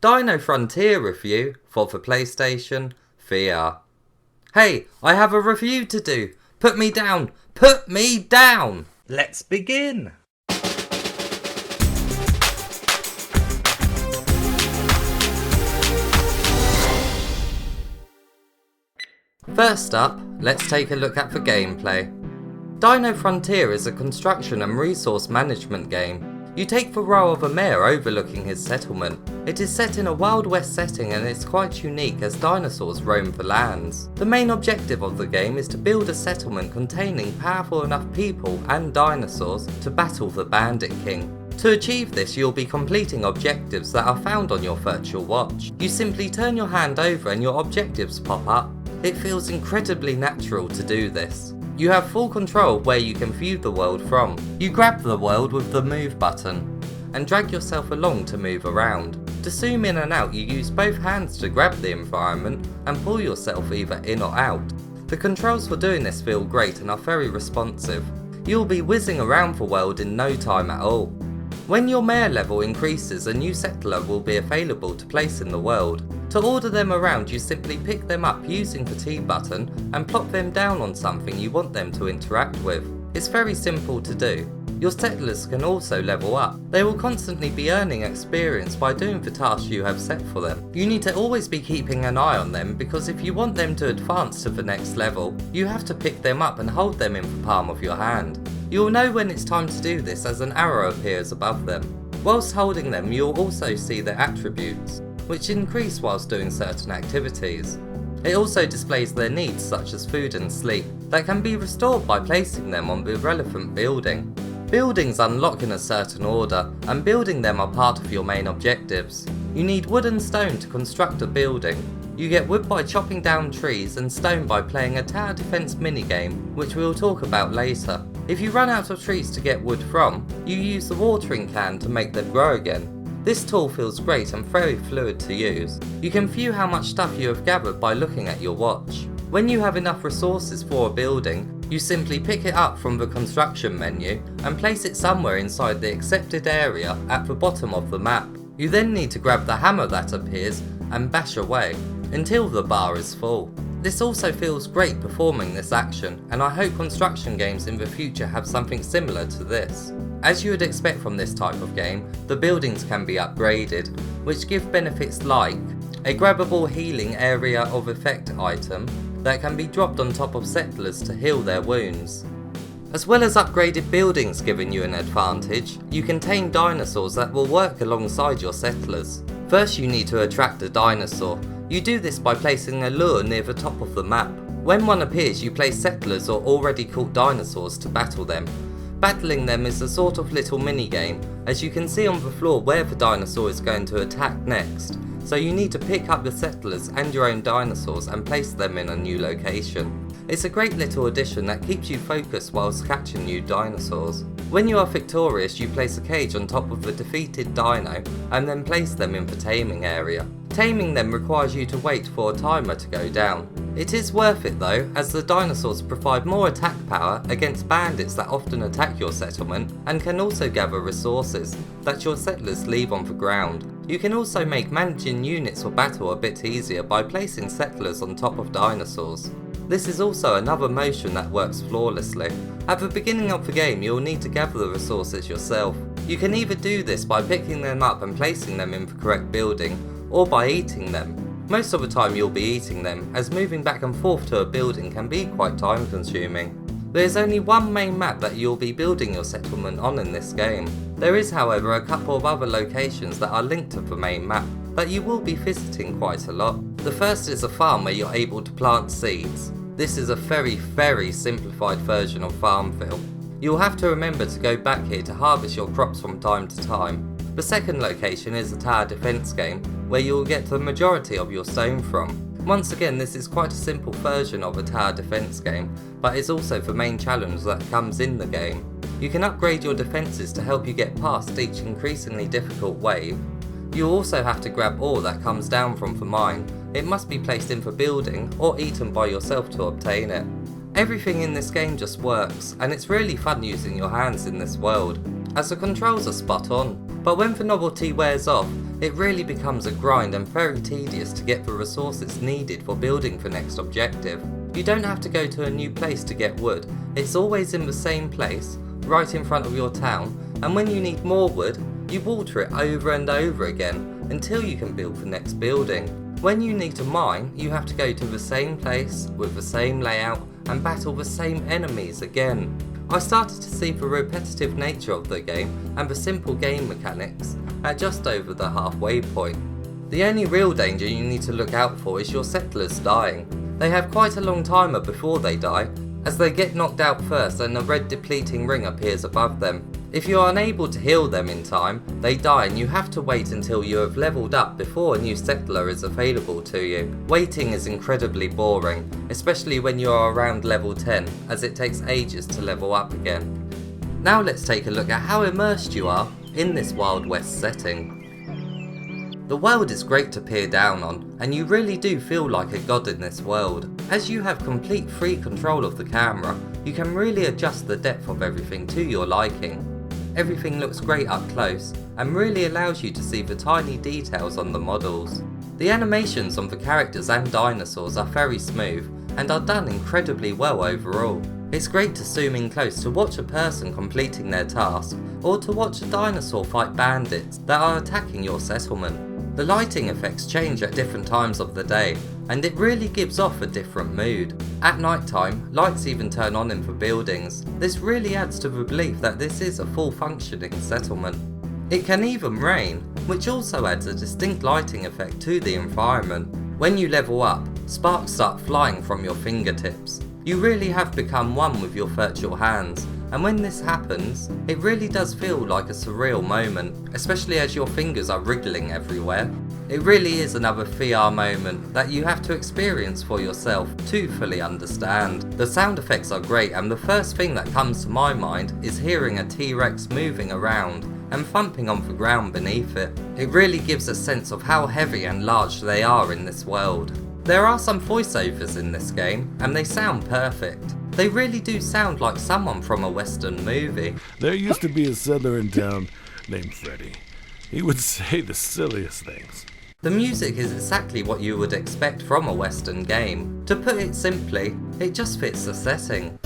Dino Frontier review for the PlayStation VR. Hey, I have a review to do. Put me down. Put me down. Let's begin. First up, let's take a look at the gameplay. Dino Frontier is a construction and resource management game. You take the role of a mayor overlooking his settlement. It is set in a Wild West setting and it's quite unique as dinosaurs roam the lands. The main objective of the game is to build a settlement containing powerful enough people and dinosaurs to battle the Bandit King. To achieve this, you'll be completing objectives that are found on your virtual watch. You simply turn your hand over and your objectives pop up. It feels incredibly natural to do this. You have full control of where you can view the world from. You grab the world with the move button and drag yourself along to move around. To zoom in and out, you use both hands to grab the environment and pull yourself either in or out. The controls for doing this feel great and are very responsive. You'll be whizzing around the world in no time at all. When your mayor level increases, a new settler will be available to place in the world. To order them around, you simply pick them up using the T button and plop them down on something you want them to interact with. It's very simple to do. Your settlers can also level up. They will constantly be earning experience by doing the tasks you have set for them. You need to always be keeping an eye on them because if you want them to advance to the next level, you have to pick them up and hold them in the palm of your hand. You'll know when it's time to do this as an arrow appears above them. Whilst holding them, you'll also see their attributes, which increase whilst doing certain activities. It also displays their needs such as food and sleep, that can be restored by placing them on the relevant building. Buildings unlock in a certain order, and building them are part of your main objectives. You need wood and stone to construct a building. You get wood by chopping down trees and stone by playing a tower defense minigame, which we'll talk about later. If you run out of trees to get wood from, you use the watering can to make them grow again. This tool feels great and very fluid to use. You can view how much stuff you have gathered by looking at your watch. When you have enough resources for a building, you simply pick it up from the construction menu and place it somewhere inside the accepted area at the bottom of the map. You then need to grab the hammer that appears and bash away until the bar is full. This also feels great performing this action, and I hope construction games in the future have something similar to this. As you would expect from this type of game, the buildings can be upgraded, which give benefits like a grabbable healing area of effect item that can be dropped on top of settlers to heal their wounds. As well as upgraded buildings giving you an advantage, you can tame dinosaurs that will work alongside your settlers. First, you need to attract a dinosaur. You do this by placing a lure near the top of the map. When one appears, you place settlers or already caught dinosaurs to battle them. Battling them is a sort of little mini game, as you can see on the floor where the dinosaur is going to attack next, so you need to pick up the settlers and your own dinosaurs and place them in a new location. It's a great little addition that keeps you focused whilst catching new dinosaurs. When you are victorious, you place a cage on top of the defeated dino and then place them in the taming area. Taming them requires you to wait for a timer to go down. It is worth it though, as the dinosaurs provide more attack power against bandits that often attack your settlement and can also gather resources that your settlers leave on the ground. You can also make managing units for battle a bit easier by placing settlers on top of dinosaurs. This is also another motion that works flawlessly. At the beginning of the game, you'll need to gather the resources yourself. You can either do this by picking them up and placing them in the correct building, or by eating them. Most of the time you'll be eating them, as moving back and forth to a building can be quite time consuming. There is only one main map that you'll be building your settlement on in this game. There is however a couple of other locations that are linked to the main map that you will be visiting quite a lot. The first is a farm where you're able to plant seeds. This is a very simplified version of Farmville. You'll have to remember to go back here to harvest your crops from time to time. The second location is a tower defense game where you will get the majority of your stone from. Once again, this is quite a simple version of a tower defense game, but is also the main challenge that comes in the game. You can upgrade your defences to help you get past each increasingly difficult wave. You also have to grab ore that comes down from the mine. It must be placed in the building or eaten by yourself to obtain it. Everything in this game just works, and it's really fun using your hands in this world, as the controls are spot on. but when the novelty wears off, it really becomes a grind and very tedious to get the resources needed for building the next objective. You don't have to go to a new place to get wood, it's always in the same place, right in front of your town, and when you need more wood, you water it over and over again until you can build the next building. When you need to mine, you have to go to the same place with the same layout and battle the same enemies again. I started to see the repetitive nature of the game and the simple game mechanics at just over the halfway point. The only real danger you need to look out for is your settlers dying. They have quite a long timer before they die, as they get knocked out first and a red depleting ring appears above them. If you are unable to heal them in time, they die and you have to wait until you have leveled up before a new settler is available to you. Waiting is incredibly boring, especially when you are around level 10, as it takes ages to level up again. Now let's take a look at how immersed you are in this Wild West setting. The world is great to peer down on, and you really do feel like a god in this world. As you have complete free control of the camera, you can really adjust the depth of everything to your liking. Everything looks great up close, and really allows you to see the tiny details on the models. The animations on the characters and dinosaurs are very smooth, and are done incredibly well overall. It's great to zoom in close to watch a person completing their task, or to watch a dinosaur fight bandits that are attacking your settlement. The lighting effects change at different times of the day, and it really gives off a different mood. At night time, lights even turn on in the buildings. This really adds to the belief that this is a full functioning settlement. It can even rain, which also adds a distinct lighting effect to the environment. When you level up, sparks start flying from your fingertips. You really have become one with your virtual hands, and when this happens, it really does feel like a surreal moment, especially as your fingers are wriggling everywhere. It really is another VR moment that you have to experience for yourself to fully understand. The sound effects are great, and the first thing that comes to my mind is hearing a T-Rex moving around and thumping on the ground beneath it. It really gives a sense of how heavy and large they are in this world. There are some voiceovers in this game, and they sound perfect. They really do sound like someone from a Western movie. There used to be a settler in town named Freddy. He would say the silliest things. The music is exactly what you would expect from a Western game. To put it simply, it just fits the setting.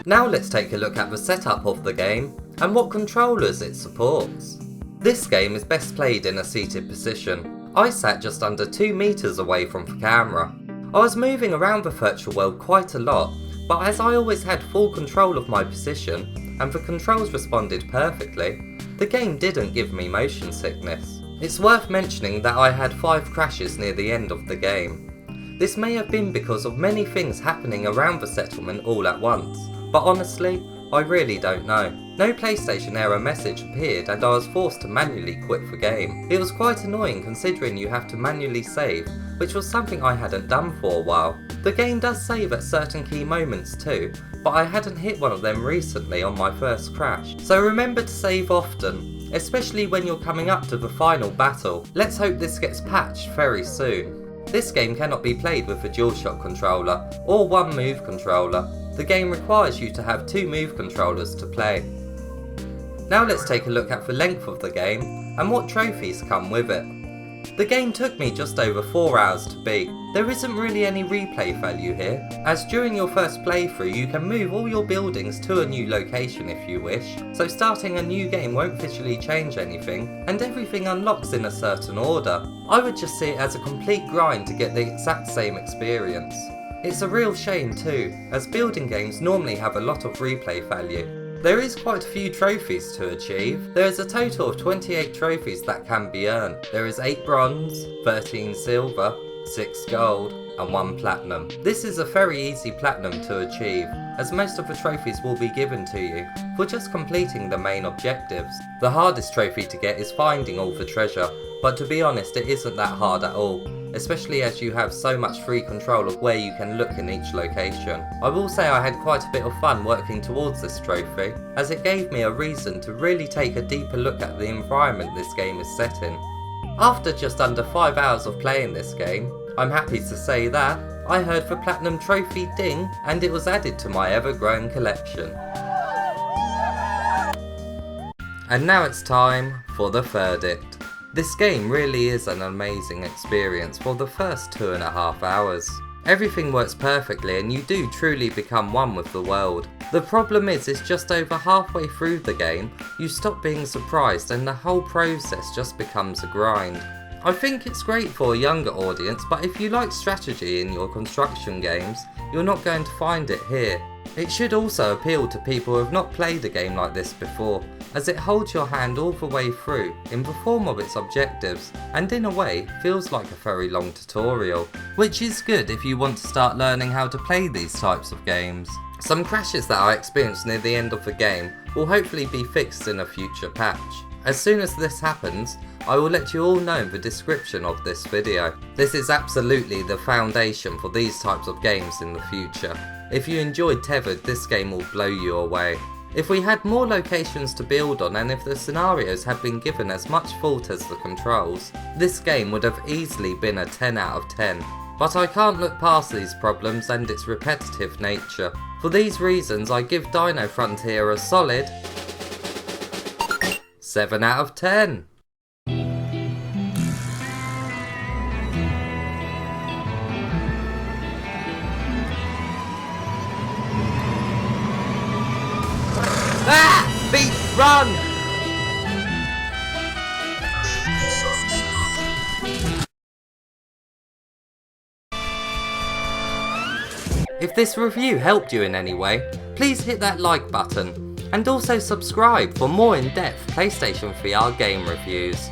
Now let's take a look at the setup of the game and what controllers it supports. This game is best played in a seated position. I sat just under 2 meters away from the camera. I was moving around the virtual world quite a lot, but as I always had full control of my position and the controls responded perfectly, the game didn't give me motion sickness. It's worth mentioning that I had 5 crashes near the end of the game. This may have been because of many things happening around the settlement all at once, but honestly, I really don't know. No PlayStation error message appeared and I was forced to manually quit the game. It was quite annoying considering you have to manually save, which was something I hadn't done for a while. The game does save at certain key moments too, but I hadn't hit one of them recently on my first crash. So remember to save often, especially when you're coming up to the final battle. Let's hope this gets patched very soon. This game cannot be played with a DualShock controller or one Move controller. The game requires you to have 2 Move controllers to play. Now let's take a look at the length of the game and what trophies come with it. The game took me just over 4 hours to beat. There isn't really any replay value here, as during your first playthrough you can move all your buildings to a new location if you wish, so starting a new game won't visually change anything, and everything unlocks in a certain order. I would just see it as a complete grind to get the exact same experience. It's a real shame too, as building games normally have a lot of replay value. There is quite a few trophies to achieve. There is a total of 28 trophies that can be earned. There is 8 bronze, 13 silver, 6 gold, and 1 platinum. This is a very easy platinum to achieve, as most of the trophies will be given to you for just completing the main objectives. The hardest trophy to get is finding all the treasure, but to be honest it isn't that hard at all, especially as you have so much free control of where you can look in each location. I will say I had quite a bit of fun working towards this trophy, as it gave me a reason to really take a deeper look at the environment this game is set in. After just under 5 hours of playing this game, I'm happy to say that I heard the Platinum Trophy ding and it was added to my ever-growing collection. And now it's time for the verdict. This game really is an amazing experience for the first 2.5 hours. Everything works perfectly and you do truly become one with the world. The problem is it's just over halfway through the game, you stop being surprised and the whole process just becomes a grind. I think it's great for a younger audience, but if you like strategy in your construction games, you're not going to find it here. It should also appeal to people who have not played a game like this before, as it holds your hand all the way through in the form of its objectives, and in a way feels like a very long tutorial, which is good if you want to start learning how to play these types of games. Some crashes that I experienced near the end of the game will hopefully be fixed in a future patch. As soon as this happens, I will let you all know in the description of this video. This is absolutely the foundation for these types of games in the future. If you enjoyed Tethered, this game will blow you away. If we had more locations to build on and if the scenarios had been given as much thought as the controls, this game would have easily been a 10 out of 10. But I can't look past these problems and its repetitive nature. For these reasons I give Dino Frontier a solid 7 out of 10. Ah! Beat! Run! If this review helped you in any way, please hit that like button, and also subscribe for more in-depth PlayStation VR game reviews.